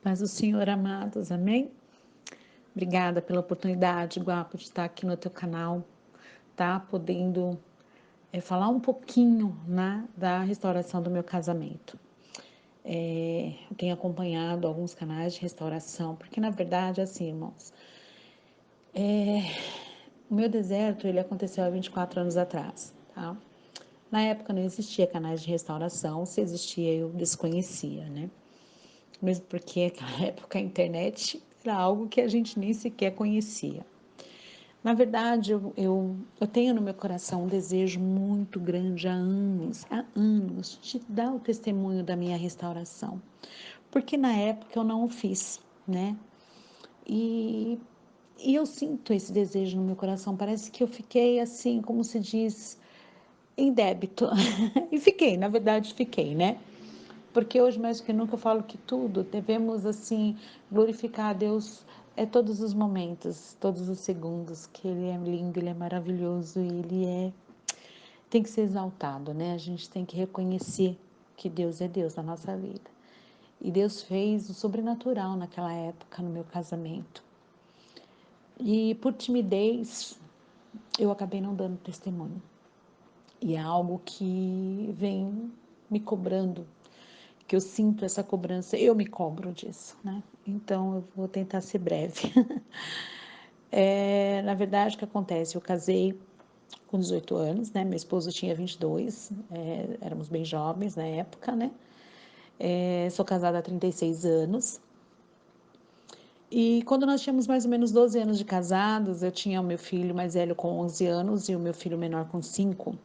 Paz do Senhor, amados, amém? Obrigada pela oportunidade, Guapo, de estar aqui no teu canal, tá? Podendo falar um pouquinho, né, da restauração do meu casamento. Eu tenho acompanhado alguns canais de restauração, porque na verdade, assim, irmãos, o meu deserto, ele aconteceu há 24 anos atrás, tá? Na época não existia canais de restauração, se existia eu desconhecia, né? Mesmo porque naquela época a internet era algo que a gente nem sequer conhecia. Na verdade, eu tenho no meu coração um desejo muito grande há anos, de dar o testemunho da minha restauração. Porque na época eu não o fiz, né? E, e eu sinto esse desejo no meu coração. Parece que eu fiquei assim, como se diz, em débito. E fiquei, na verdade, fiquei, né? Porque hoje, mais do que nunca, eu falo que tudo devemos, assim, glorificar a Deus todos os momentos, todos os segundos, que Ele é lindo, Ele é maravilhoso, tem que ser exaltado, né? A gente tem que reconhecer que Deus é Deus na nossa vida. E Deus fez o sobrenatural naquela época, no meu casamento. E por timidez, eu acabei não dando testemunho. E é algo que vem me cobrando, que eu sinto essa cobrança, eu me cobro disso, né? Então eu vou tentar ser breve. Na verdade, o que acontece? Eu casei com 18 anos, né? Meu esposo tinha 22, éramos bem jovens na época, né? Sou casada há 36 anos. E quando nós tínhamos mais ou menos 12 anos de casados, eu tinha o meu filho mais velho com 11 anos e o meu filho menor com 5.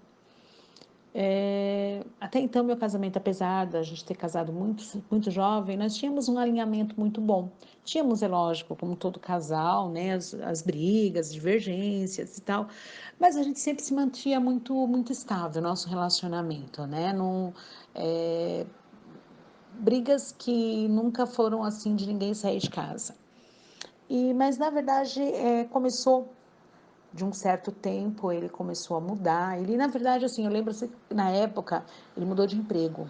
Até então, meu casamento, apesar da gente ter casado muito jovem, nós tínhamos um alinhamento muito bom. Tínhamos, é lógico, como todo casal, né, as brigas, divergências e tal, mas a gente sempre se mantinha muito estável, nosso relacionamento, né? Não, é, brigas que nunca foram assim de ninguém sair de casa. Mas na verdade começou de um certo tempo, ele começou a mudar. Ele, na verdade, assim, eu lembro assim, na época, ele mudou de emprego.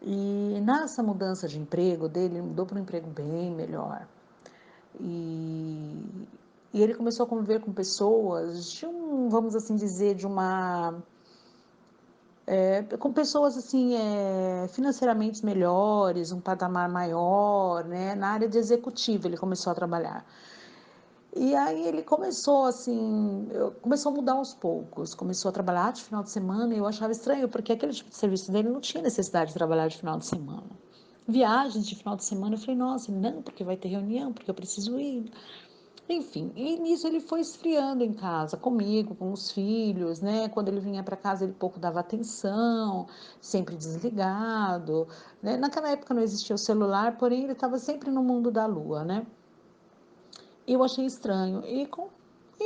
E nessa mudança de emprego dele, ele mudou para um emprego bem melhor. E, e ele começou a conviver com pessoas de vamos assim dizer, com pessoas assim, financeiramente melhores, um patamar maior, né? Na área de executiva ele começou a trabalhar. E aí ele começou assim, começou a mudar aos poucos, começou a trabalhar de final de semana e eu achava estranho, porque aquele tipo de serviço dele não tinha necessidade de trabalhar de final de semana. Viagens de final de semana, eu falei, nossa, não, porque vai ter reunião, porque eu preciso ir. Enfim, e nisso ele foi esfriando em casa, comigo, com os filhos, né? Quando ele vinha para casa, ele pouco dava atenção, sempre desligado, né? Naquela época não existia o celular, porém ele estava sempre no mundo da lua, né? Eu achei estranho. E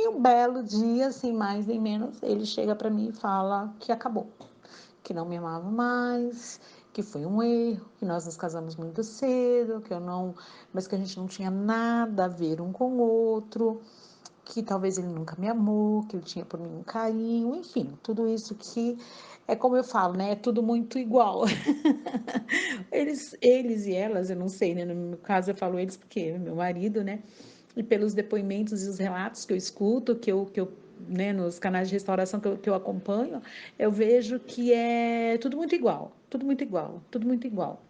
um belo dia, sem mais nem menos, ele chega para mim e fala que acabou, que não me amava mais, que foi um erro, que nós nos casamos muito cedo, que eu não, mas que a gente não tinha nada a ver um com o outro, que talvez ele nunca me amou, que ele tinha por mim um carinho, enfim, tudo isso que é como eu falo, né? É tudo muito igual. Eles e elas, eu não sei, né? No meu caso eu falo eles porque é meu marido, né? E pelos depoimentos e os relatos que eu escuto, né, nos canais de restauração que eu acompanho, eu vejo que é tudo muito igual, tudo muito igual, tudo muito igual.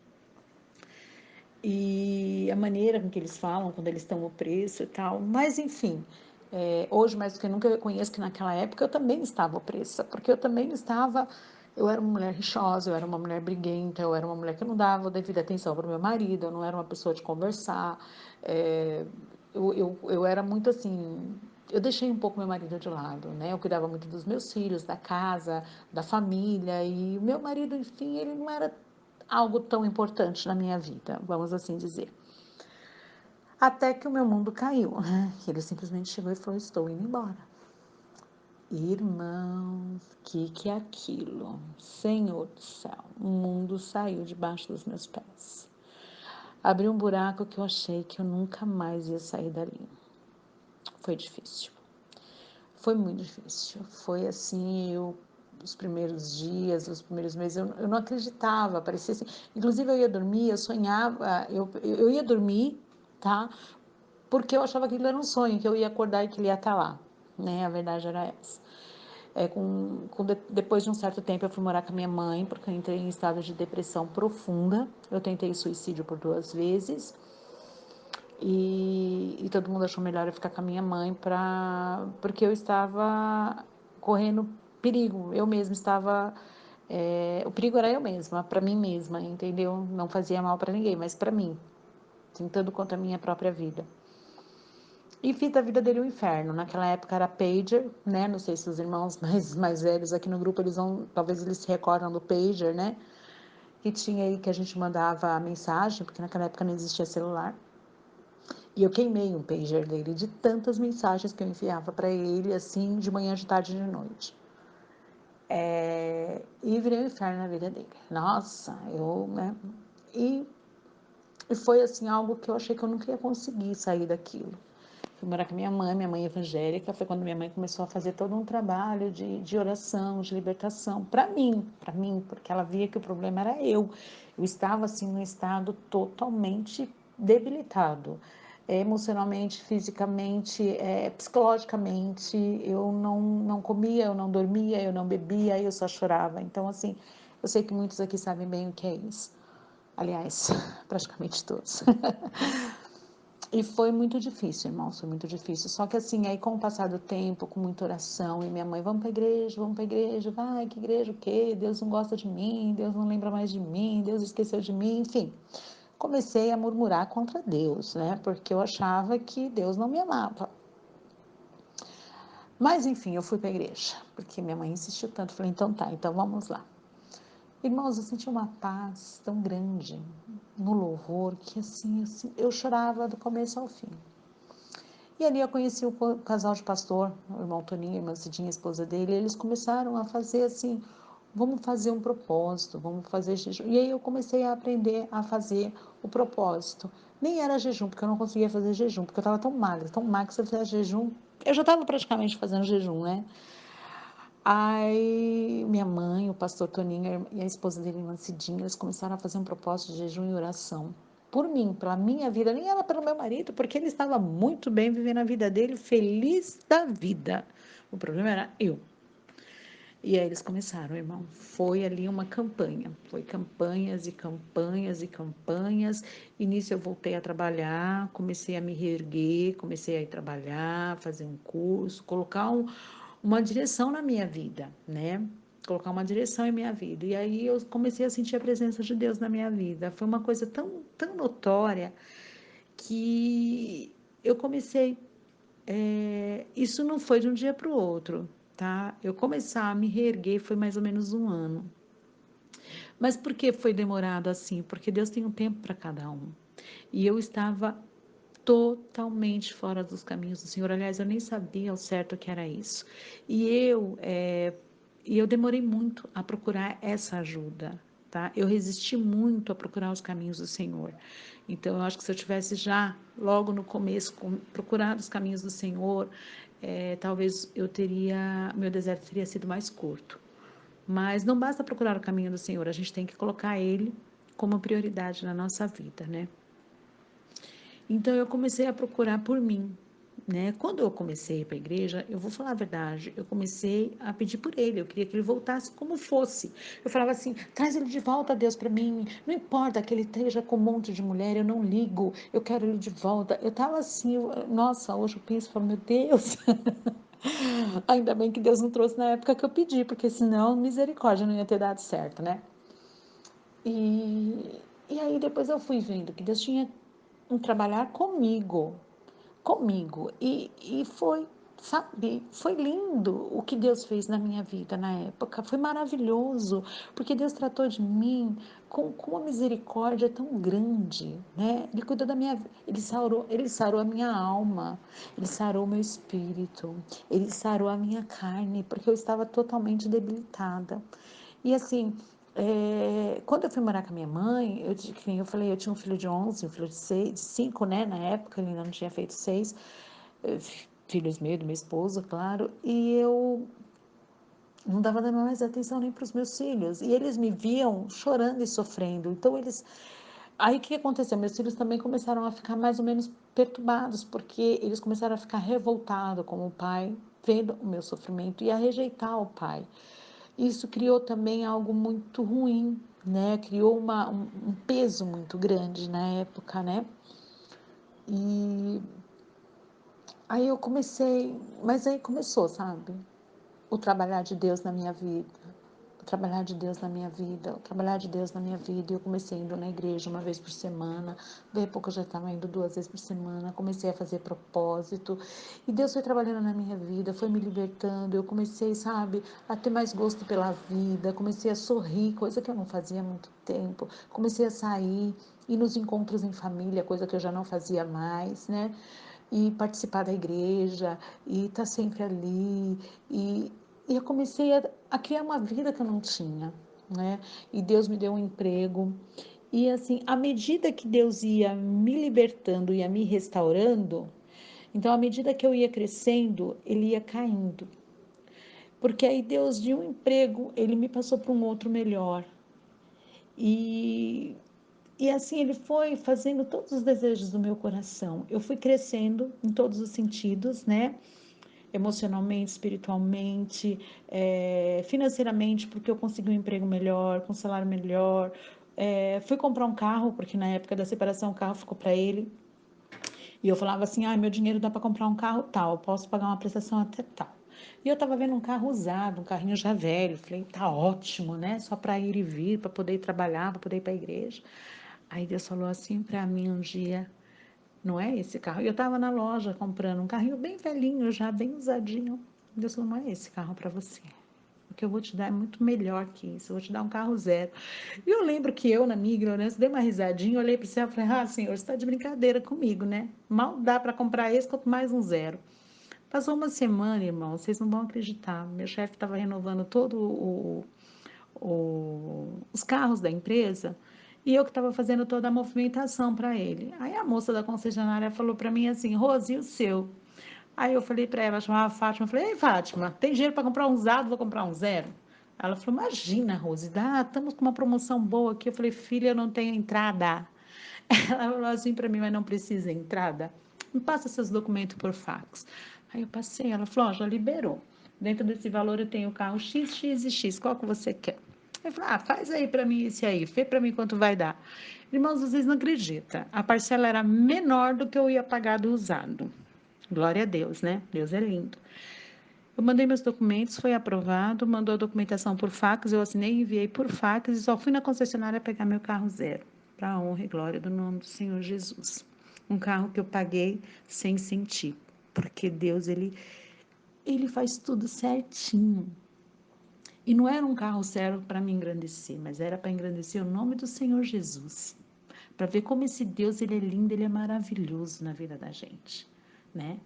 E a maneira com que eles falam, quando eles estão no preço e tal, mas enfim, hoje mais do que nunca eu reconheço que naquela época eu também estava opressa, porque eu era uma mulher rixosa, eu era uma mulher briguenta, eu era uma mulher que não dava devida atenção para o meu marido, eu não era uma pessoa de conversar, é, eu era muito assim, eu deixei um pouco meu marido de lado, né? Eu cuidava muito dos meus filhos, da casa, da família, e o meu marido, enfim, ele não era algo tão importante na minha vida, vamos assim dizer. Até que o meu mundo caiu, né? Ele simplesmente chegou e falou: estou indo embora. Irmãos, que é aquilo? Senhor do céu, o mundo saiu debaixo dos meus pés. Abriu um buraco que eu achei que eu nunca mais ia sair dali. Foi difícil. Foi muito difícil. Foi assim, eu os primeiros dias, os primeiros meses, eu não acreditava, parecia assim, inclusive eu ia dormir, eu sonhava, eu ia dormir, tá, porque eu achava que aquilo era um sonho, que eu ia acordar e que ele ia estar lá, né, a verdade era essa. Depois de um certo tempo eu fui morar com a minha mãe, porque eu entrei em estado de depressão profunda, eu tentei suicídio por 2 vezes, e todo mundo achou melhor eu ficar com a minha mãe, porque eu estava correndo perigo, eu mesma estava, o perigo era eu mesma, para mim mesma, entendeu? Não fazia mal para ninguém, mas para mim, tentando contra a minha própria vida. E fiz da vida dele um inferno. Naquela época era pager, né? Não sei se os irmãos mais velhos aqui no grupo, talvez eles se recordam do pager, né? Que tinha aí que a gente mandava a mensagem, porque naquela época não existia celular. E eu queimei um pager dele de tantas mensagens que eu enviava para ele, assim, de manhã, de tarde e de noite. E virei um inferno na vida dele. Nossa, né? E, e foi, assim, algo que eu achei que eu nunca ia conseguir sair daquilo. Fui morar com minha mãe evangélica, foi quando minha mãe começou a fazer todo um trabalho de oração, de libertação, para mim, porque ela via que o problema era eu. Eu estava, assim, num estado totalmente debilitado, emocionalmente, fisicamente, psicologicamente, eu não comia, eu não dormia, eu não bebia, eu só chorava. Então, assim, eu sei que muitos aqui sabem bem o que é isso. Aliás, praticamente todos. E foi muito difícil, irmãos, foi muito difícil. Só que assim, aí com o passar do tempo, com muita oração, e minha mãe, vamos pra igreja, vai, que igreja o quê? Deus não gosta de mim, Deus não lembra mais de mim, Deus esqueceu de mim, enfim. Comecei a murmurar contra Deus, né? Porque eu achava que Deus não me amava. Mas enfim, eu fui pra igreja, porque minha mãe insistiu tanto, falei, então tá, então vamos lá. Irmãos, eu senti uma paz tão grande no louvor, que assim, eu chorava do começo ao fim. E ali eu conheci o casal de pastor, o irmão Toninho, a irmã Cidinha, a esposa dele, e eles começaram a fazer assim, vamos fazer um propósito, vamos fazer jejum. E aí eu comecei a aprender a fazer o propósito. Nem era jejum, porque eu não conseguia fazer jejum, porque eu estava tão magra, que se eu fizesse jejum, eu já estava praticamente fazendo jejum, né? Aí minha mãe, o pastor Toninho e a esposa dele, irmã Cidinha, eles começaram a fazer um propósito de jejum e oração. Por mim, pela minha vida, nem era pelo meu marido, porque ele estava muito bem vivendo a vida dele, feliz da vida. O problema era eu. E aí eles começaram, irmão. Foi ali uma campanha. Foi campanhas e campanhas e campanhas. E nisso eu voltei a trabalhar, comecei a me reerguer, comecei a ir trabalhar, fazer um curso, colocar uma direção na minha vida, né? Colocar uma direção em minha vida. E aí eu comecei a sentir a presença de Deus na minha vida. Foi uma coisa tão notória que eu comecei. Isso não foi de um dia para o outro, tá? Eu começar a me reerguer foi mais ou menos 1 ano. Mas por que foi demorado assim? Porque Deus tem um tempo para cada um. E eu estava totalmente fora dos caminhos do Senhor. Aliás, eu nem sabia ao certo o que era isso. E eu demorei muito a procurar essa ajuda, tá? Eu resisti muito a procurar os caminhos do Senhor. Então, eu acho que se eu tivesse já, logo no começo, procurado os caminhos do Senhor, talvez meu deserto teria sido mais curto. Mas não basta procurar o caminho do Senhor, a gente tem que colocar Ele como prioridade na nossa vida, né? Então eu comecei a procurar por mim, né? Quando eu comecei para a igreja, eu vou falar a verdade, eu comecei a pedir por ele, eu queria que ele voltasse como fosse. Eu falava assim: traz ele de volta, Deus, para mim. Não importa que ele esteja com um monte de mulher, eu não ligo, eu quero ele de volta. Eu estava assim, nossa, hoje eu penso, falo, meu Deus, ainda bem que Deus não trouxe na época que eu pedi, porque senão, misericórdia, não ia ter dado certo, né? E aí depois eu fui vendo que Deus tinha um trabalhar comigo. E foi, sabe, foi lindo o que Deus fez na minha vida na época, foi maravilhoso, porque Deus tratou de mim com uma misericórdia tão grande, né? Ele cuidou da minha vida, ele sarou a minha alma, ele sarou o meu espírito, ele sarou a minha carne, porque eu estava totalmente debilitada. E assim, quando eu fui morar com a minha mãe, eu falei, eu tinha um filho de 11, um filho de 6, de 5, né, na época, ele ainda não tinha feito 6, filhos meus, do meu esposo, claro, e não dava dando mais atenção nem para os meus filhos, e eles me viam chorando e sofrendo, então eles aí o que aconteceu? Meus filhos também começaram a ficar mais ou menos perturbados, porque eles começaram a ficar revoltados com o pai, vendo o meu sofrimento e a rejeitar o pai. Isso criou também algo muito ruim, né? Criou um peso muito grande na época, né? E aí eu comecei, mas aí começou, sabe? O trabalhar de Deus na minha vida, o trabalhar de Deus na minha vida, o trabalhar de Deus na minha vida. E eu comecei indo na igreja uma vez por semana, daí a pouco eu já estava indo 2 vezes por semana, comecei a fazer propósito, e Deus foi trabalhando na minha vida, foi me libertando, eu comecei, sabe, a ter mais gosto pela vida, comecei a sorrir, coisa que eu não fazia há muito tempo, comecei a sair, ir nos encontros em família, coisa que eu já não fazia mais, né? E participar da igreja, e estar sempre ali, e eu comecei a criar uma vida que eu não tinha, né? E Deus me deu um emprego. E assim, à medida que Deus ia me libertando, ia me restaurando, então à medida que eu ia crescendo, ele ia caindo. Porque aí Deus de um emprego, ele me passou para um outro melhor. E e assim ele foi fazendo todos os desejos do meu coração. Eu fui crescendo em todos os sentidos, né? Emocionalmente, espiritualmente, financeiramente, porque eu consegui um emprego melhor, com um salário melhor. Fui comprar um carro, porque na época da separação o carro ficou para ele. E eu falava assim: meu dinheiro dá para comprar um carro tal, posso pagar uma prestação até tal. E eu estava vendo um carro usado, um carrinho já velho. Falei: tá ótimo, né? Só para ir e vir, para poder ir trabalhar, para poder ir para a igreja. Aí Deus falou assim para mim um dia: não é esse carro. E eu estava na loja comprando um carrinho bem velhinho, já bem usadinho. Deus falou: não é esse carro para você. O que eu vou te dar é muito melhor que isso. Eu vou te dar um carro zero. E eu lembro que eu, na minha ignorância, dei uma risadinha, olhei para o céu e falei: Senhor, você está de brincadeira comigo, né? Mal dá para comprar esse, quanto mais um zero. Passou uma semana, irmão, vocês não vão acreditar. Meu chefe estava renovando todo os carros da empresa, e eu que estava fazendo toda a movimentação para ele. Aí a moça da concessionária falou para mim assim: Rose, e o seu? Aí eu falei para ela, chamava Fátima, eu falei: ei, Fátima, tem dinheiro para comprar um usado, vou comprar um zero? Ela falou: imagina, Rose, estamos com uma promoção boa aqui. Eu falei: filha, eu não tenho entrada. Ela falou assim para mim: mas não precisa entrada? Me passa seus documentos por fax. Aí eu passei, ela falou: já liberou. Dentro desse valor eu tenho o carro X, X e X, qual que você quer? Eu falei: faz aí para mim esse aí, vê para mim quanto vai dar. Irmãos, vocês não acreditam, a parcela era menor do que eu ia pagar do usado. Glória a Deus, né? Deus é lindo. Eu mandei meus documentos, foi aprovado, mandou a documentação por fax, eu assinei e enviei por fax e só fui na concessionária pegar meu carro zero, para a honra e glória do nome do Senhor Jesus. Um carro que eu paguei sem sentir, porque Deus, ele faz tudo certinho. E não era um carro zero para me engrandecer, mas era para engrandecer o nome do Senhor Jesus. Para ver como esse Deus, ele é lindo, ele é maravilhoso na vida da gente, né?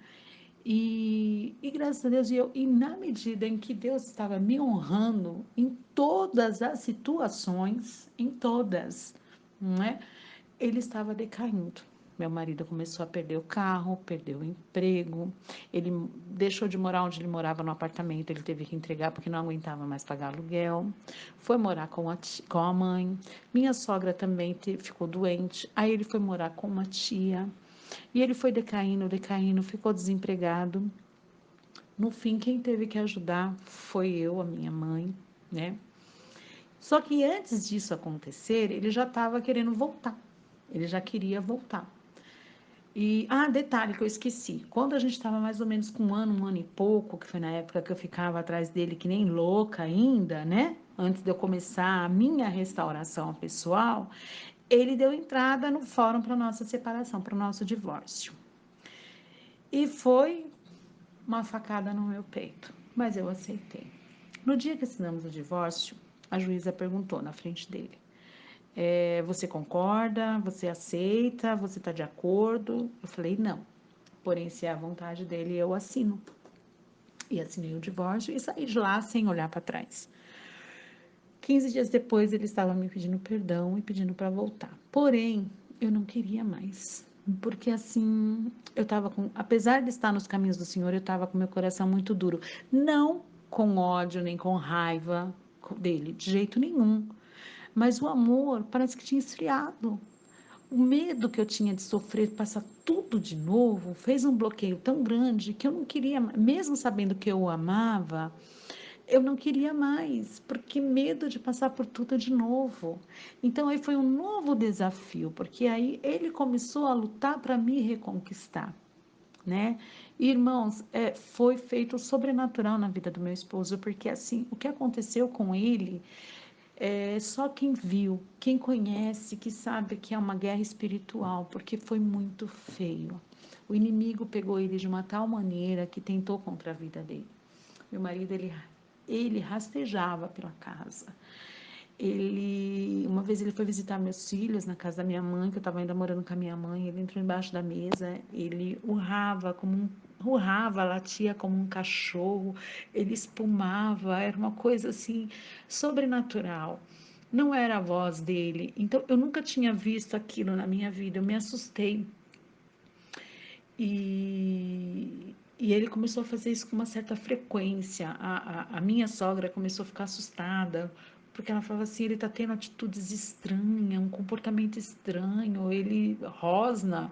E graças a Deus, e na medida em que Deus estava me honrando em todas as situações, em todas, não é? Ele estava decaindo. Meu marido começou a perder o carro, perdeu o emprego, ele deixou de morar onde ele morava no apartamento, ele teve que entregar porque não aguentava mais pagar aluguel, foi morar com a mãe, minha sogra também ficou doente, aí ele foi morar com uma tia, e ele foi decaindo, decaindo, ficou desempregado. No fim, quem teve que ajudar foi eu, a minha mãe, né? Só que antes disso acontecer, ele já estava querendo voltar. Ele já queria voltar. E, detalhe que eu esqueci. Quando a gente estava mais ou menos com um ano e pouco, que foi na época que eu ficava atrás dele que nem louca ainda, né? Antes de eu começar a minha restauração pessoal, ele deu entrada no fórum para nossa separação, para o nosso divórcio. E foi uma facada no meu peito, mas eu aceitei. No dia que assinamos o divórcio, a juíza perguntou na frente dele: você concorda? Você aceita? Você está de acordo? Eu falei: não. Porém, se é a vontade dele, eu assino. E assinei o divórcio e saí de lá sem olhar para trás. 15 dias depois, ele estava me pedindo perdão e pedindo para voltar. Porém, eu não queria mais. Porque assim, eu estava com. Apesar de estar nos caminhos do Senhor, eu estava com meu coração muito duro. Não com ódio, nem com raiva dele, de jeito nenhum. Mas o amor parece que tinha esfriado. O medo que eu tinha de sofrer, passar tudo de novo, fez um bloqueio tão grande que eu não queria, mesmo sabendo que eu o amava, eu não queria mais, porque medo de passar por tudo de novo. Então aí foi um novo desafio, porque aí ele começou a lutar para me reconquistar, né? E, irmãos, foi feito o sobrenatural na vida do meu esposo, porque assim, o que aconteceu com ele, só quem viu, quem conhece, que sabe que é uma guerra espiritual, porque foi muito feio. O inimigo pegou ele de uma tal maneira que tentou contra a vida dele. Meu marido, ele rastejava pela casa. Uma vez ele foi visitar meus filhos na casa da minha mãe, que eu estava ainda morando com a minha mãe. Ele entrou embaixo da mesa, ele urrava, latia como um cachorro, ele espumava, era uma coisa assim sobrenatural. Não era a voz dele. Então eu nunca tinha visto aquilo na minha vida. Eu me assustei. E ele começou a fazer isso com uma certa frequência. A minha sogra começou a ficar assustada, porque ela falava assim: ele está tendo atitudes estranhas, um comportamento estranho, ele rosna.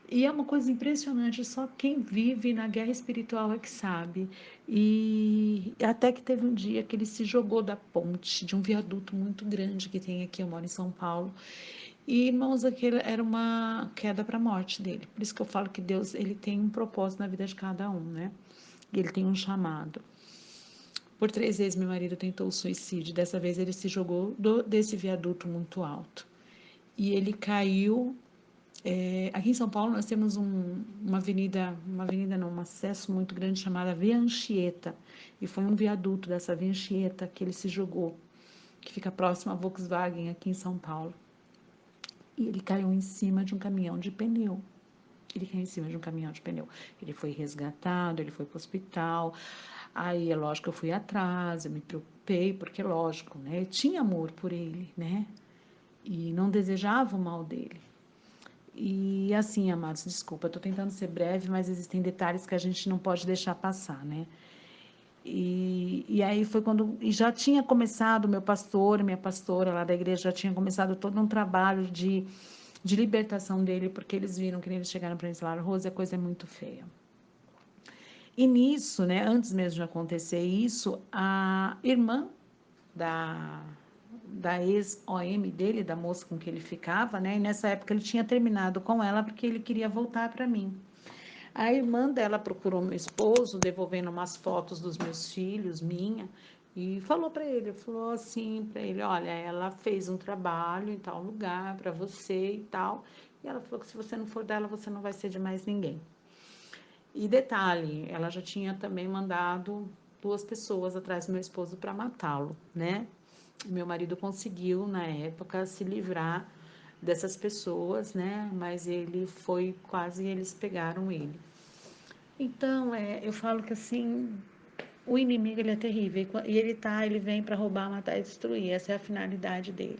E é uma coisa impressionante, só quem vive na guerra espiritual é que sabe. E até que teve um dia que ele se jogou da ponte, de um viaduto muito grande que tem aqui, eu moro em São Paulo. E, irmãos, aquilo era uma queda para a morte dele. Por isso que eu falo que Deus, ele tem um propósito na vida de cada um, né? E ele tem um chamado. Por 3 vezes meu marido tentou o suicídio. Dessa vez ele se jogou desse viaduto muito alto. E ele caiu. Aqui em São Paulo nós temos uma avenida não, um acesso muito grande chamada Via Anchieta. E foi um viaduto dessa Via Anchieta que ele se jogou, que fica próximo à Volkswagen aqui em São Paulo. E ele caiu em cima de um caminhão de pneu. Ele caiu em cima de um caminhão de pneu. Ele foi resgatado, ele foi para o hospital. Aí, é lógico, eu fui atrás, eu me preocupei, porque, lógico, né? Eu tinha amor por ele, né? E não desejava o mal dele. E assim, amados, desculpa, estou tentando ser breve, mas existem detalhes que a gente não pode deixar passar, né? E aí foi quando. E já tinha começado, meu pastor, minha pastora lá da igreja, já tinha começado todo um trabalho de libertação dele, porque eles viram que eles chegaram para eles e falaram: Rose, a coisa é muito feia. E nisso, né, antes mesmo de acontecer isso, a irmã da, da ex-OM dele, da moça com que ele ficava, né, e nessa época ele tinha terminado com ela porque ele queria voltar para mim. A irmã dela procurou meu esposo, devolvendo umas fotos dos meus filhos, minha, e falou assim para ele: olha, ela fez um trabalho em tal lugar para você e tal, e ela falou que se você não for dela, você não vai ser de mais ninguém. E detalhe, ela já tinha também mandado 2 pessoas atrás do meu esposo para matá-lo, né? Meu marido conseguiu, na época, se livrar dessas pessoas, né? Mas ele foi quase, eles pegaram ele. Então, eu falo que assim, o inimigo ele é terrível e ele vem para roubar, matar e destruir. Essa é a finalidade dele.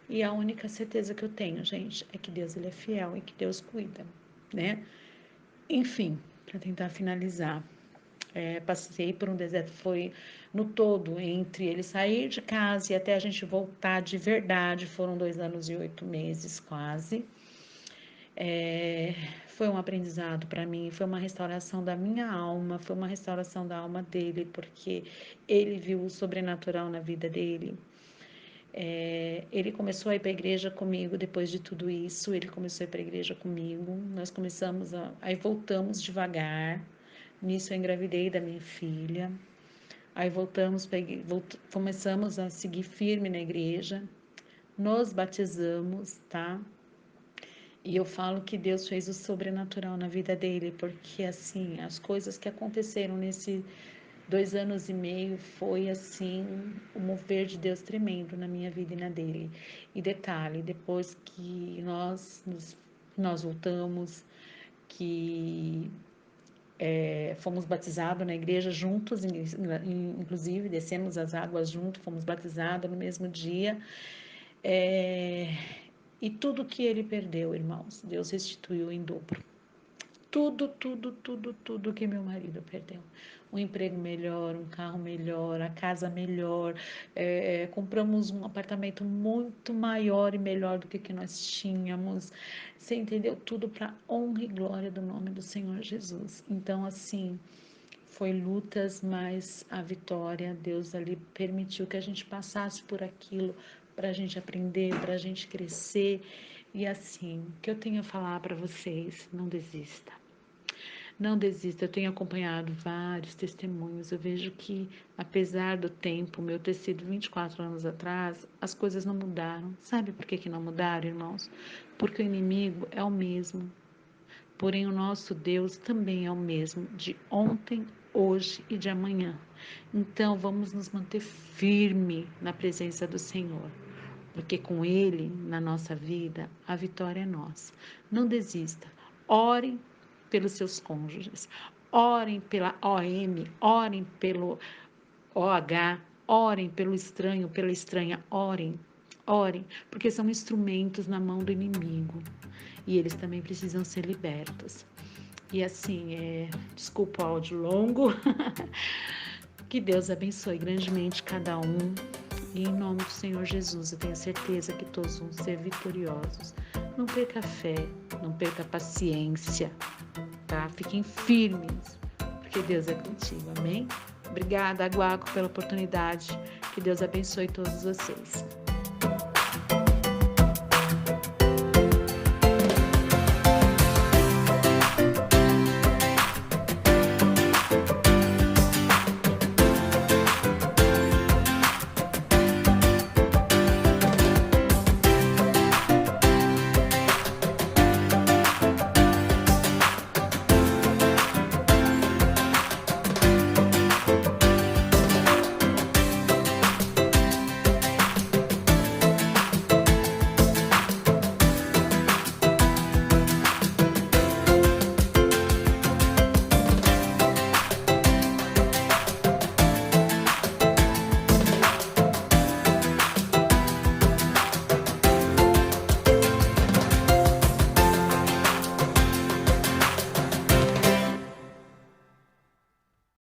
E a única certeza que eu tenho, gente, é que Deus ele é fiel e que Deus cuida, né? Enfim, para tentar finalizar, passei por um deserto, foi no todo, entre ele sair de casa e até a gente voltar de verdade, foram 2 anos e 8 meses quase. Foi um aprendizado para mim, foi uma restauração da minha alma, foi uma restauração da alma dele, porque ele viu o sobrenatural na vida dele. Ele começou a ir para a igreja comigo depois de tudo isso, ele começou a ir para a igreja comigo, nós começamos aí voltamos devagar, nisso eu engravidei da minha filha, aí começamos a seguir firme na igreja, nos batizamos, tá? E eu falo que Deus fez o sobrenatural na vida dele, porque assim, as coisas que aconteceram nesse 2 anos e meio foi assim, o mover de Deus tremendo na minha vida e na dele. E detalhe, depois que nós voltamos, que fomos batizados na igreja juntos, inclusive descemos as águas juntos, fomos batizados no mesmo dia. É, e tudo que ele perdeu, irmãos, Deus restituiu em dobro. tudo, tudo, tudo, tudo que meu marido perdeu. Um emprego melhor, um carro melhor, a casa melhor. Compramos um apartamento muito maior e melhor do que nós tínhamos. Você entendeu? Tudo para honra e glória do nome do Senhor Jesus. Então, assim, foi lutas, mas a vitória, Deus ali permitiu que a gente passasse por aquilo para a gente aprender, para a gente crescer. E assim, o que eu tenho a falar para vocês, não desista. Não desista, eu tenho acompanhado vários testemunhos. Eu vejo que, apesar do tempo meu ter sido 24 anos atrás, as coisas não mudaram. Sabe por que não mudaram, irmãos? Porque o inimigo é o mesmo. Porém, o nosso Deus também é o mesmo, de ontem, hoje e de amanhã. Então, vamos nos manter firme na presença do Senhor, porque com Ele, na nossa vida, a vitória é nossa. Não desista. Orem pelos seus cônjuges, orem pela OM, orem pelo OH, orem pelo estranho, pela estranha, orem, porque são instrumentos na mão do inimigo e eles também precisam ser libertos. E assim, desculpa o áudio longo, que Deus abençoe grandemente cada um. E em nome do Senhor Jesus, eu tenho certeza que todos vão ser vitoriosos. Não perca a fé, não perca a paciência, tá? Fiquem firmes, porque Deus é contigo, amém? Obrigada, Aguaco, pela oportunidade. Que Deus abençoe todos vocês.